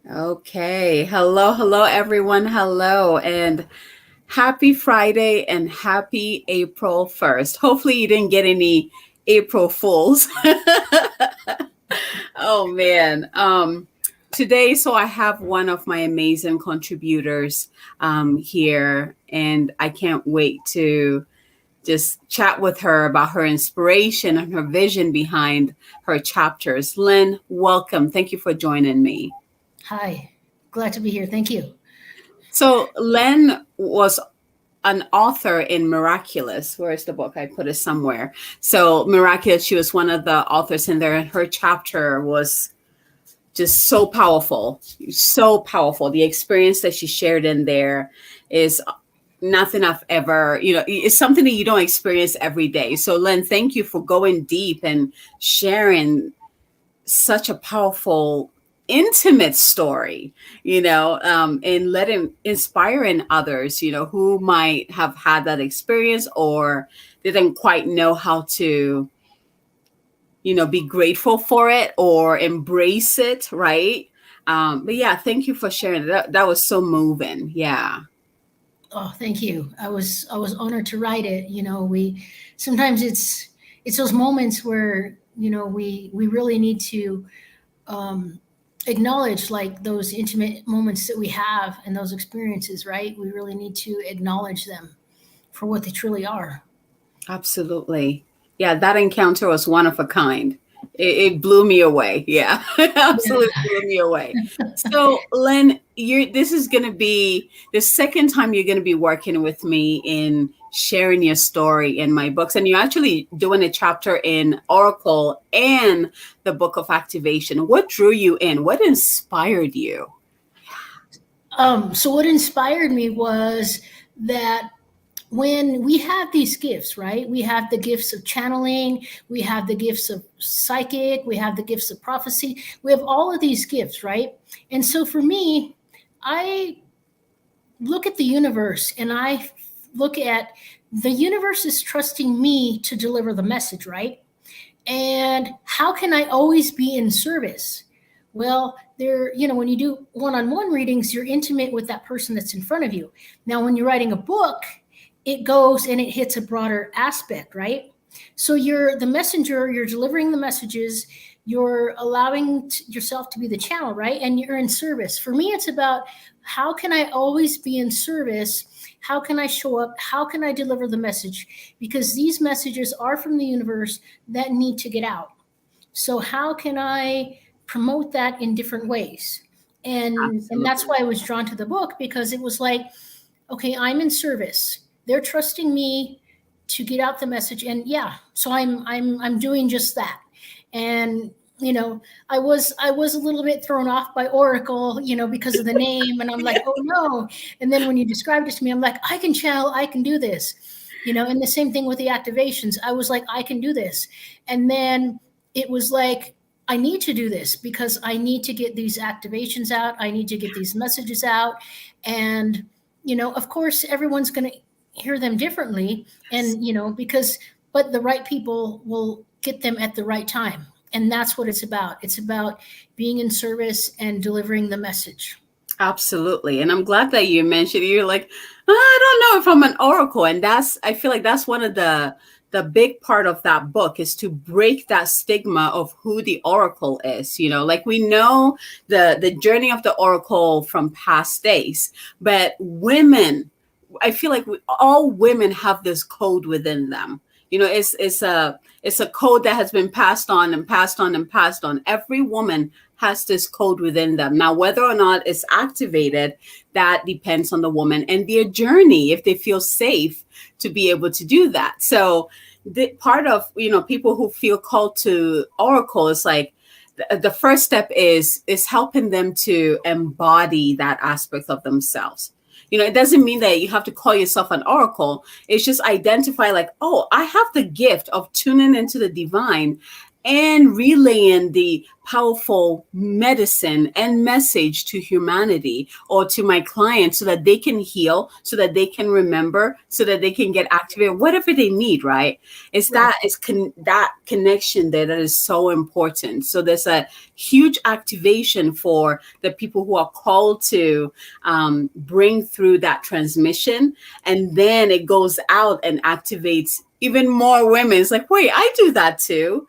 Okay. Hello, hello, everyone. Hello, and happy Friday and happy April 1st. Hopefully, you didn't get any April Fools. Oh, man. Today, so I have one of my amazing contributors here, and I can't wait to just chat with her about her inspiration and her vision behind her chapters. Len, welcome. Thank you for joining me. Hi, glad to be here. Thank you. So Len was an author in Miraculous. Where's the book? I put it somewhere. So Miraculous, she was one of the authors in there, and her chapter was just so powerful, so powerful. The experience that she shared in there is nothing I've ever, it's something that you don't experience every day. So Len, thank you for going deep and sharing such a powerful intimate story, and letting inspiring others, who might have had that experience or didn't quite know how to, be grateful for it or embrace it, right? But yeah, thank you for sharing that was so moving. Yeah. Oh, thank you. I was honored to write it. We sometimes it's those moments where we really need to um, acknowledge like those intimate moments that we have and those experiences. Right? We really need to acknowledge them for what they truly are. Absolutely. Yeah, that encounter was one of a kind. It blew me away. Yeah, absolutely Yeah. blew me away. So, Len, this is going to be the second time you're going to be working with me in sharing your story in my books. And you're actually doing a chapter in Oracle and the Book of Activation. What drew you in? What inspired you? So what inspired me was that when we have these gifts, right? We have the gifts of channeling, we have the gifts of psychic, we have the gifts of prophecy, we have all of these gifts, right? And so for me, I look at the universe and I look at the universe is trusting me to deliver the message, right? And how can I always be in service? Well, when you do one-on-one readings, you're intimate with that person that's in front of you. Now, when you're writing a book, it goes and it hits a broader aspect, right? So you're the messenger, you're delivering the messages, you're allowing yourself to be the channel, right? And you're in service. For me, it's about how can I always be in service? How can I show up? How can I deliver the message? Because these messages are from the universe that need to get out. So how can I promote that in different ways? And that's Absolutely. why I was drawn to the book, because it was like, okay, I'm in service. They're trusting me to get out the message, and yeah, so I'm doing just that. And I was a little bit thrown off by Oracle, because of the name, and I'm like, oh no. And then when you described it to me, I'm like, I can channel, I can do this. And the same thing with the activations. I was like, I can do this. And then it was like, I need to do this because I need to get these activations out. I need to get these messages out. And of course, everyone's going to hear them differently. And, but the right people will get them at the right time. And that's what it's about. It's about being in service and delivering the message. Absolutely. And I'm glad that you mentioned you're like, I don't know if I'm an oracle. And I feel like that's one of the big part of that book is to break that stigma of who the oracle is. Like we know the journey of the oracle from past days, but women, I feel like all women have this code within them. It's a code that has been passed on and passed on and passed on. Every woman has this code within them. Now, whether or not it's activated, that depends on the woman and their journey, if they feel safe to be able to do that. So the part of, people who feel called to oracle is like, the first step is helping them to embody that aspect of themselves. It doesn't mean that you have to call yourself an oracle. It's just identify like, oh, I have the gift of tuning into the divine and relaying the powerful medicine and message to humanity or to my clients so that they can heal, so that they can remember, so that they can get activated, whatever they need, right? It's Right. that connection there that is so important. So there's a huge activation for the people who are called to bring through that transmission, and then it goes out and activates even more women. It's like, wait, I do that too,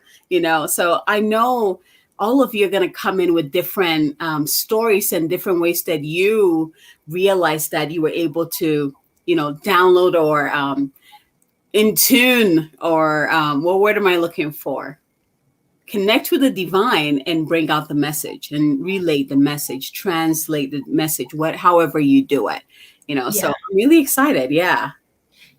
so I know all of you are going to come in with different stories and different ways that you realize that you were able to download or in tune or what word am I looking for, connect with the divine and bring out the message and relay the message, translate the message, however you do it, so Yeah. I'm really excited. Yeah.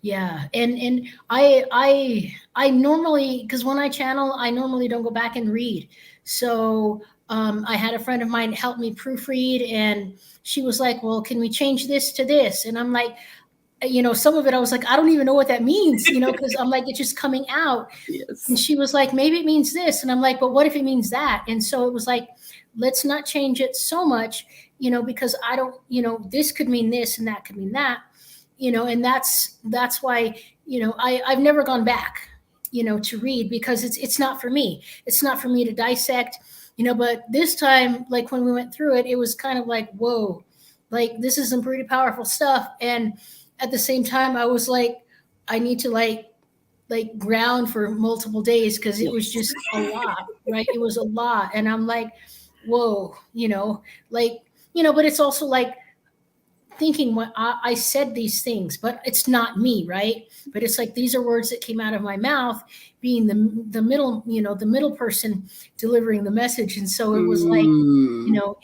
Yeah, and I normally, because when I channel, I normally don't go back and read. So I had a friend of mine help me proofread, and she was like, "Well, can we change this to this?" And I'm like, some of it I was like, I don't even know what that means, because I'm like, it's just coming out. And Yes. she was like, maybe it means this, and I'm like, but what if it means that? And so it was like, let's not change it so much, because I don't, this could mean this and that could mean that, and that's why, I've never gone back, to read, because it's not for me. It's not for me to dissect, but this time, like when we went through it, it was kind of like, whoa, like this is some pretty powerful stuff. And at the same time, I was like, I need to like ground for multiple days, because it was Yes. just a lot, right? It was a lot. And I'm like, whoa, like, but it's also like thinking what I said these things, but it's not me, right? But it's like these are words that came out of my mouth, being the middle, the middle person delivering the message. And so it was like, Mm.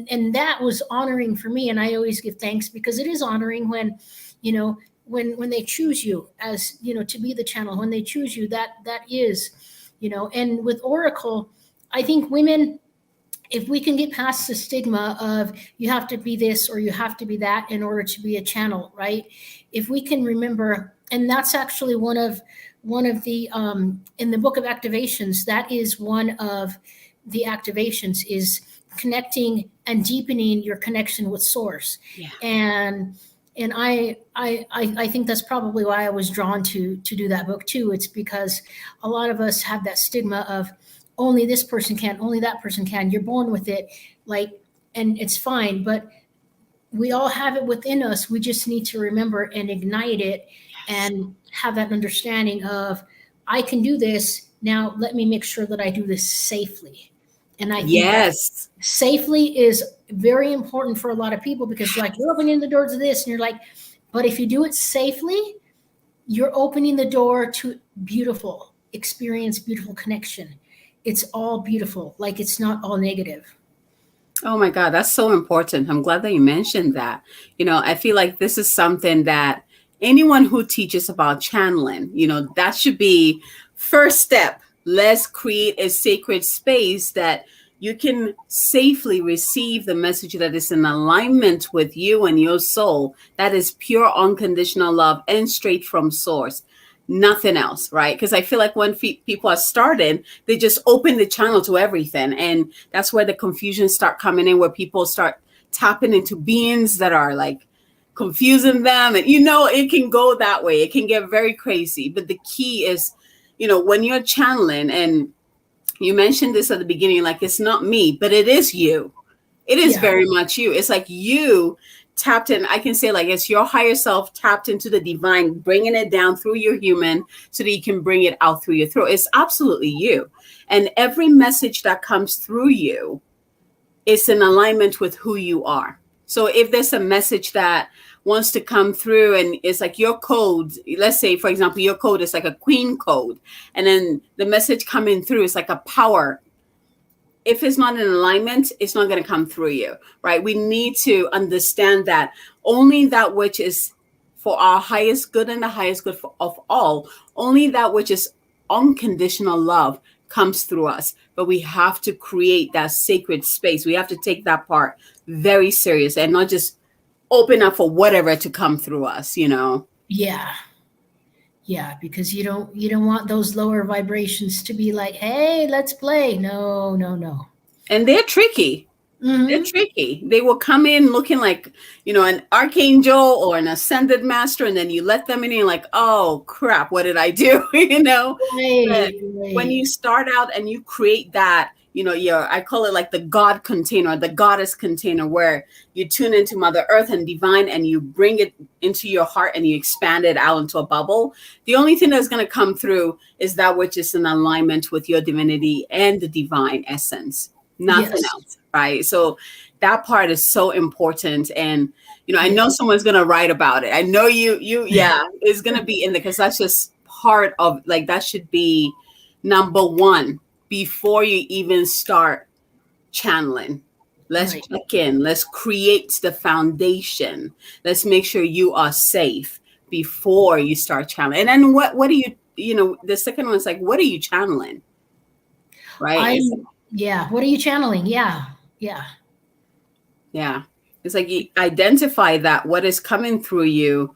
and that was honoring for me. And I always give thanks, because it is honoring when, when they choose you as, to be the channel, when they choose you, that is, and with Oracle, I think women, if we can get past the stigma of you have to be this or you have to be that in order to be a channel, right? If we can remember, and that's actually one of the in the book of activations, that is one of the activations, is connecting and deepening your connection with source. Yeah. And I think that's probably why I was drawn to do that book too. It's because a lot of us have that stigma of only this person can, only that person can. You're born with it, like, and it's fine. But we all have it within us. We just need to remember and ignite it, Yes. and have that understanding of, I can do this. Now let me make sure that I do this safely. And I think that Yes. safely is very important for a lot of people, because like, you're opening the doors of this, and you're like, but if you do it safely, you're opening the door to beautiful experience, beautiful connection. It's all beautiful. Like, it's not all negative. Oh my God, that's so important. I'm glad that you mentioned that. I feel like this is something that anyone who teaches about channeling, that should be first step. Let's create a sacred space that you can safely receive the message that is in alignment with you and your soul. That is pure unconditional love and straight from source. Nothing else, right? Because I feel like when people are starting, they just open the channel to everything, and that's where the confusion start coming in, where people start tapping into beings that are like confusing them, and it can go that way. It can get very crazy. But the key is, when you're channeling, and you mentioned this at the beginning, like it's not me, but it is you. It is Yeah. very much you. It's like you tapped in. I can say like it's your higher self tapped into the divine, bringing it down through your human so that you can bring it out through your throat. It's absolutely you. And every message that comes through you is in alignment with who you are. So if there's a message that wants to come through and it's like your code, let's say, for example, your code is like a queen code, and then the message coming through is like a power. If it's not in alignment, it's not going to come through you, right? We need to understand that only that which is for our highest good and the highest good of all, only that which is unconditional love comes through us. But we have to create that sacred space. We have to take that part very serious and not just open up for whatever to come through us. Yeah. Yeah, because you don't want those lower vibrations to be like, hey, let's play. No, no, no. And they're tricky. They're Mm-hmm. tricky. They will come in looking like, an archangel or an ascended master, and then you let them in and you're like, oh crap, what did I do? But Right, when right. you start out and you create that, I call it like the God container, the goddess container, where you tune into Mother Earth and divine and you bring it into your heart and you expand it out into a bubble. The only thing that's going to come through is that which is in alignment with your divinity and the divine essence, nothing Yes, else, right? So that part is so important. And I know yes. someone's gonna write about it. I know yeah, is gonna be in there, because that's just part of, like, that should be number one before you even start channeling. Let's Right. check in. Let's create the foundation. Let's make sure you are safe before you start channeling. And then what do the second one is like, what are you channeling? Right? It's I'm yeah. What are you channeling? Yeah. Yeah. Yeah. It's like you identify that what is coming through you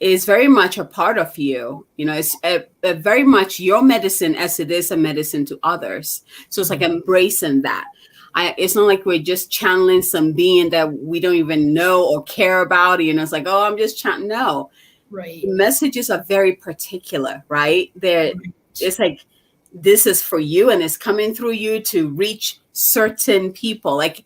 is very much a part of you. It's a very much your medicine as it is a medicine to others. So it's like embracing that. It's not like we're just channeling some being that we don't even know or care about. It's like, oh, I'm just channeling. No, Right. the messages are very particular, right? Right. It's like, this is for you and it's coming through you to reach certain people. Like,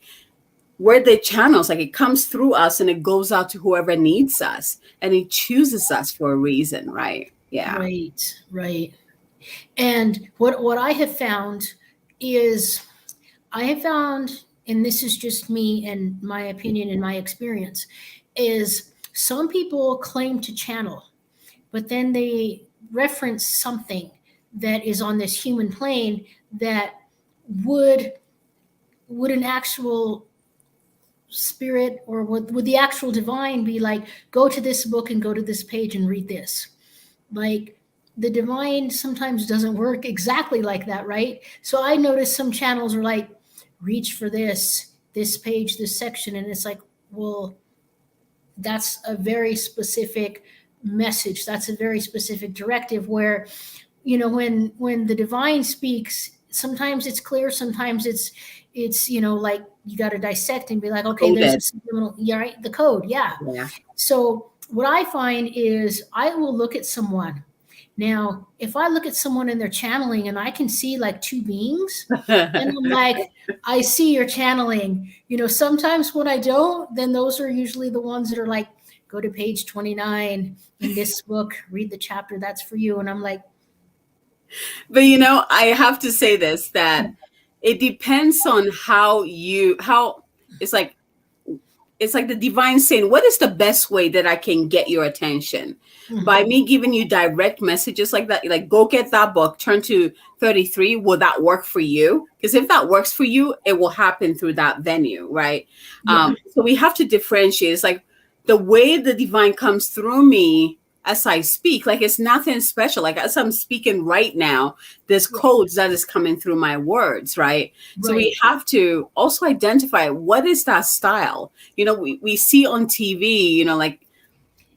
we're the channels, like it comes through us and it goes out to whoever needs us, and it chooses us for a reason, right? Yeah. Right. Right. And what I have found is I have found, and this is just me and my opinion and my experience, is some people claim to channel, but then they reference something that is on this human plane that would would an actual spirit or would the actual divine be like, go to this book and go to this page and read this? Like, the divine sometimes doesn't work exactly like that, right? So I noticed some channels are like, reach for this page, this section, and it's like, well, that's a very specific message, that's a very specific directive, where when the divine speaks, sometimes it's clear, sometimes it's like you got to dissect and be like, okay, there's a Coded. subliminal, yeah, right, the code, yeah. Yeah. So what I find is I will look at someone. Now, if I look at someone and they're channeling and I can see like two beings, and I'm like, I see you're channeling. Sometimes when I don't, then those are usually the ones that are like, go to page 29 in this book, read the chapter, that's for you. And I'm like, But I have to say this, that it depends on how it's like, the divine saying, what is the best way that I can get your attention? By mhm, me giving you direct messages like that, like, go get that book, turn to 33. Will that work for you? Because if that works for you, it will happen through that venue, right? yeah, So we have to differentiate. It's like the way the divine comes through me as I speak, like, it's nothing special. Like, as I'm speaking right now, there's yeah, codes that is coming through my words, right? So we right, have to also identify what is that style. We see on TV, like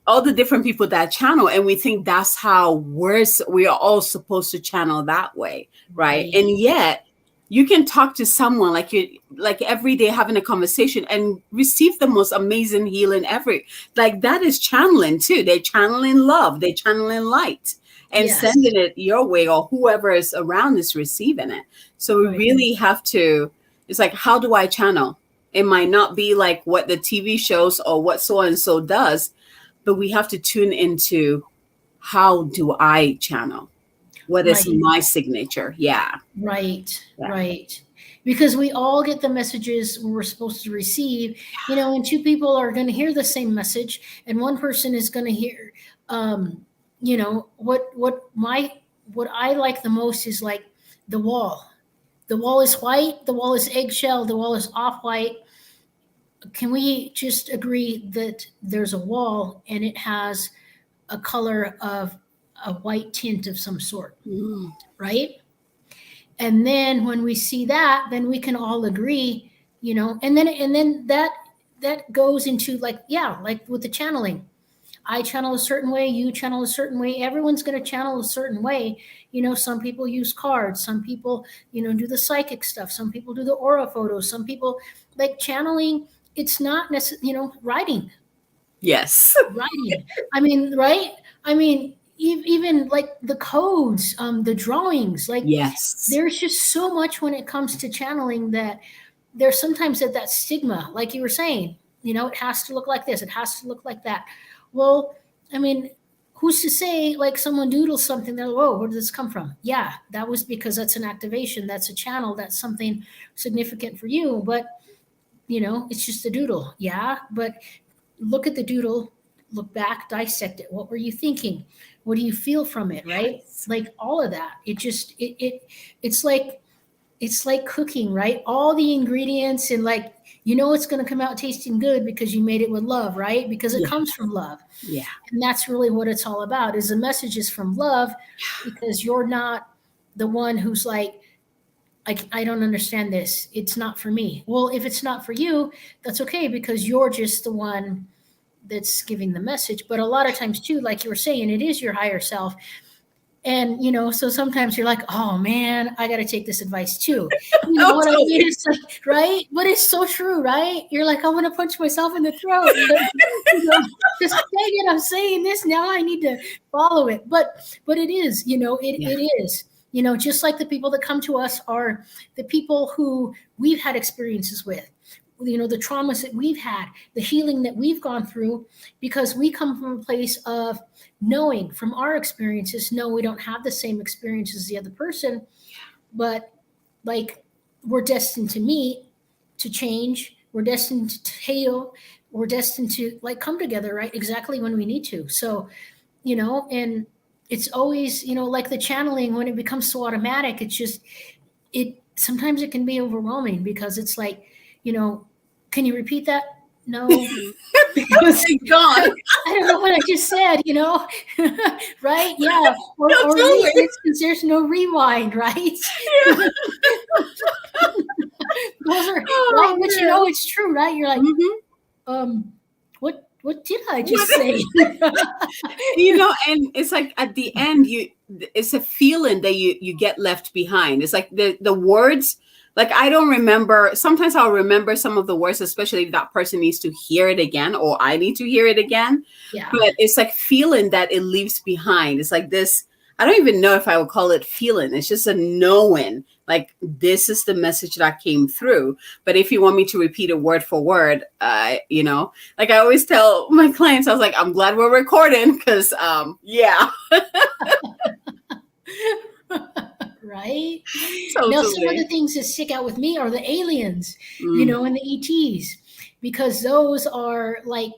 all the different people that channel, and we think that's how we are all supposed to channel that way, right? right, And yet you can talk to someone like you, like every day, having a conversation and receive the most amazing healing ever. Like, that is channeling too. They're channeling love, they're channeling light and yes, sending it your way, or whoever is around is receiving it. So we right, really have to, it's like, how do I channel? It might not be like what the TV shows or what so and so does, but we have to tune into, how do I channel? What is right. my signature? Yeah. Right, Yeah. right. Because we all get the messages we're supposed to receive, and two people are going to hear the same message, and one person is going to hear, what I like the most is like the wall. The wall is white, the wall is eggshell, the wall is off white. Can we just agree that there's a wall and it has a color of a white tint of some sort, Mm. right? And then when we see that, then we can all agree, and then that goes into, like, yeah, like with the channeling, I channel a certain way, you channel a certain way, everyone's going to channel a certain way. Some people use cards, some people, do the psychic stuff, some people do the aura photos, some people like channeling. It's not necessarily, writing, Yes. writing. I mean, right? I mean, even like the codes, the drawings, like Yes. there's just so much when it comes to channeling that there's sometimes that stigma, like you were saying, it has to look like this, it has to look like that. Well, I mean, who's to say like someone doodles something, they're like, whoa, where did this come from? Yeah, that was because that's an activation, that's a channel, that's something significant for you. But it's just a doodle. Yeah, but look at the doodle, look back, dissect it. What were you thinking? What do you feel from it? Right? Yes. Like all of that. It just it's like cooking, right? All the ingredients, and like it's going to come out tasting good because you made it with love, right? Because it Yeah. comes from love. Yeah. And that's really what it's all about. Is the message is from love, because you're not the one who's like, I don't understand this. It's not for me. Well, if it's not for you, that's okay, because you're just the one that's giving the message. But a lot of times too, like you were saying, it is your higher self. And so sometimes you're like, oh man, I got to take this advice too. You know Oh, what I mean? totally. It's like, right? But it's so true, right? You're like, I want to punch myself in the throat. But, just dang it, I'm saying this now. I need to follow it. But it is, Yeah. it is. Just like the people that come to us are the people who we've had experiences with. The traumas that we've had, the healing that we've gone through, because we come from a place of knowing from our experiences. No, we don't have the same experience as the other person, but like we're destined to meet, to change, we're destined to heal, we're destined to like come together, right, exactly when we need to. So and it's always, like the channeling, when it becomes so automatic, it's just, it sometimes it can be overwhelming, because it's like, you know can you repeat that? No, because It's gone. I don't know what I just said, right? Yeah. No, Or in this totally. instance, there's no rewind, right? Yeah. Those are right, Oh but man. it's true, right? You're like, Hmm. what did I just What? say? And it's like at the end, it's a feeling that you get left behind. It's like the words. Like I don't remember. Sometimes I'll remember some of the words, especially if that person needs to hear it again, or I need to hear it again. Yeah. But it's like feeling that it leaves behind. It's like this. I don't even know if I would call it feeling. It's just a knowing. Like this is the message that came through. But if you want me to repeat it word for word, like I always tell my clients, I was like, I'm glad we're recording because, yeah, Right? Now, some of the totally. things that stick out with me are the aliens, Mm, and the ETs, because those are like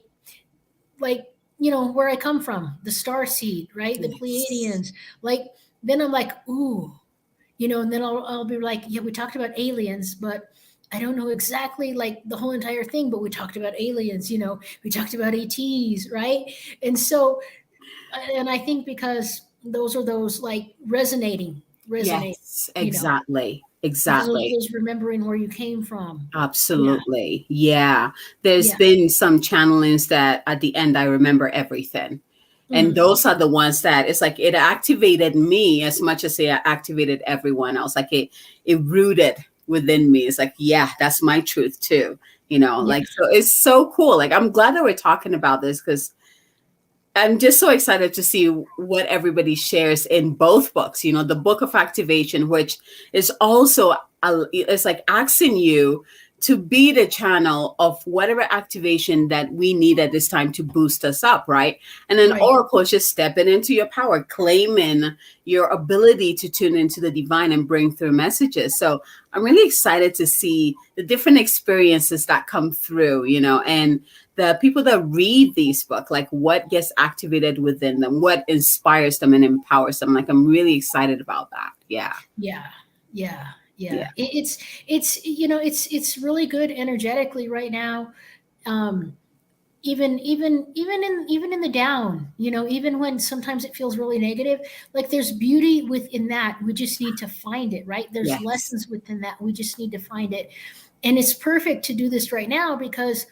where I come from, the star seed, right? The yes. Pleiadians. Like then I'm like, ooh, and then I'll be like, yeah, we talked about aliens, but I don't know exactly like the whole entire thing, but we talked about aliens, we talked about ATs, right? And so, and I think because those are those like resonate, Yes, you know, exactly. because of Exactly. those remembering where you came from. Yeah, Absolutely. Yeah. There's yeah. been some channelings that at the end I remember everything. And Mm. those are the ones that it's like it activated me as much as it activated everyone else. Like it rooted within me. It's like, yeah, that's my truth too. Yeah, Like so it's so cool. Like I'm glad that we're talking about this because I'm just so excited to see what everybody shares in both books. The book of activation, which is also it's like asking you to be the channel of whatever activation that we need at this time to boost us up, right? And then right. Oracle is just stepping into your power, claiming your ability to tune into the divine and bring through messages. So I'm really excited to see the different experiences that come through, and the people that read these books, like what gets activated within them, what inspires them and empowers them. Like I'm really excited about that. Yeah. Yeah, yeah, yeah. Yeah. It's really good energetically right now. Um, even in the down, even when sometimes it feels really negative, like there's beauty within that. We just need to find it, right? There's Yes. lessons within that. We just need to find it. And it's perfect to do this right now because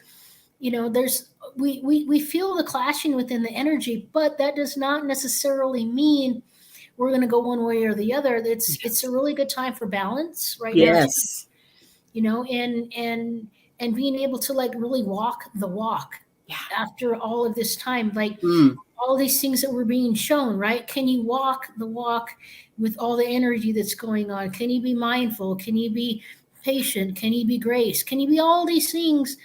there's we feel the clashing within the energy, but that does not necessarily mean we're going to go one way or the other. It's a really good time for balance right now too, Yes. and being able to like really walk the walk Yeah. after all of this time, like Mm, all these things that were being shown, right? Can you walk the walk with all the energy that's going on? Can you be mindful? Can you be patient? Can you be grace? Can you be all these things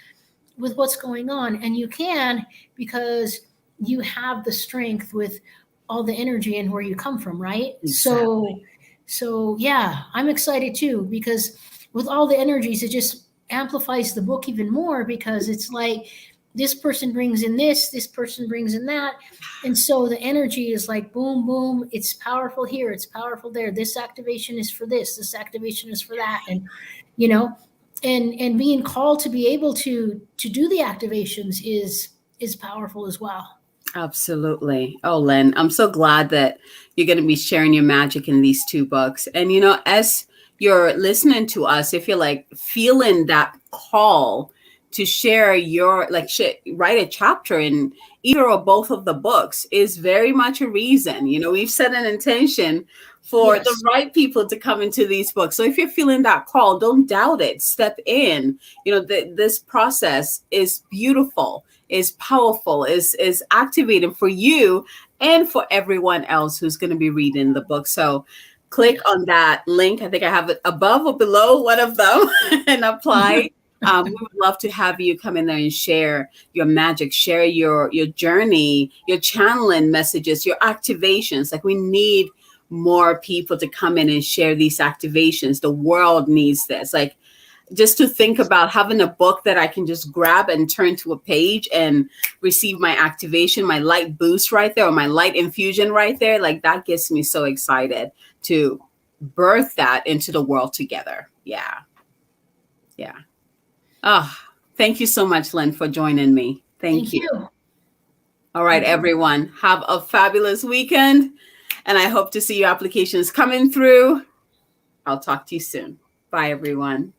with what's going on? And you can, because you have the strength with all the energy and where you come from, right? exactly. So yeah, I'm excited too, because with all the energies, it just amplifies the book even more, because it's like this person brings in this person brings in that. And so the energy is like boom, boom. It's powerful here, it's powerful there. This activation is for this activation is for that. And you know, and being called to be able to do the activations is powerful as well. Absolutely. Oh, Len, I'm so glad that you're going to be sharing your magic in these two books. And, as you're listening to us, if you're like feeling that call to share your, like, write a chapter in either or both of the books, is very much a reason. We've set an intention for the Yes. right people to come into these books. So if you're feeling that call, don't doubt it. Step in. This process is beautiful, is powerful, is activating for you and for everyone else who's going to be reading the book. So click Yes. on that link. I think I have it above or below one of them and apply. We would love to have you come in there and share your magic, share your journey, your channeling messages, your activations. Like, we need more people to come in and share these activations. The world needs this. Like, just to think about having a book that I can just grab and turn to a page and receive my activation, my light boost right there, or my light infusion right there. Like, that gets me so excited to birth that into the world together. Yeah. Yeah. Oh, thank you so much, Len, for joining me. Thank Thank you. you. All right, Thank you. everyone. Have a fabulous weekend. And I hope to see your applications coming through. I'll talk to you soon. Bye, everyone.